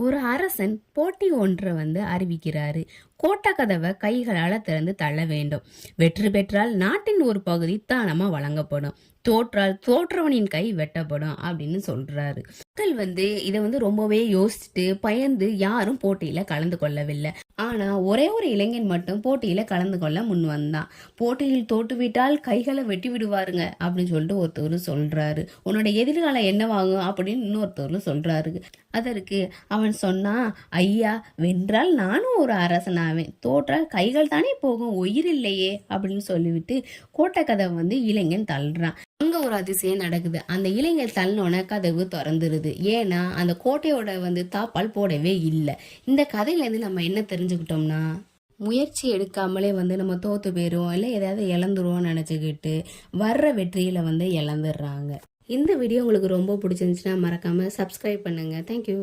ஒரு அரசன் போட்டி ஒன்றை அறிவிக்கிறாரு. கோட்டை கதவை கைகளால திறந்து தள்ள வேண்டும். வெற்றி பெற்றால் நாட்டின் ஒரு பகுதி தானமா வழங்கப்படும், தோற்றால் தோற்றவனின் கை வெட்டப்படும் அப்படின்னு சொல்றாரு. மக்கள் இதை ரொம்பவே யோசிச்சுட்டு பயந்து யாரும் போட்டியில கலந்து கொள்ளவில்லை. ஆனா ஒரே ஒரு இளைஞன் மட்டும் போட்டியில கலந்து கொள்ள முன் வந்தான். போட்டியில் தோற்றுவிட்டால் கைகளை வெட்டி விடுவாருங்க அப்படின்னு சொல்லிட்டு ஒருத்தர் சொல்றாரு. உன்னோட எதிர்காலம் என்னவாகும் அப்படின்னு இன்னொருத்தர் சொல்றாரு. அதற்கு அவன் சொன்னா, ஐயா, வென்றால் நானும் ஒரு அரசனாவேன், தோற்றால் கைகள் தானே போகும், உயிர் இல்லையே அப்படின்னு சொல்லிவிட்டு கோட்டை கதவை இளைஞன் தள்ளுறான். அங்க ஒரு அதிசயம் நடக்குது. அந்த இளைஞர் தள்ளோன கதவு திறந்துருது. ஏன்னா அந்த கோட்டையோட தாப்பால் போடவே இல்லை. இந்த கதையில இருந்து நம்ம என்ன தெரிஞ்சுக்கிட்டோம்னா, முயற்சி எடுக்காமலே நம்ம தோத்து போயிடுவோம், இல்லை ஏதாவது இழந்துருவோம்னு நினச்சிக்கிட்டு வர்ற வெற்றியில இழந்துடுறாங்க. இந்த வீடியோ உங்களுக்கு ரொம்ப பிடிச்சிருந்துச்சுன்னா மறக்காம சப்ஸ்கிரைப் பண்ணுங்க. தேங்க்யூ.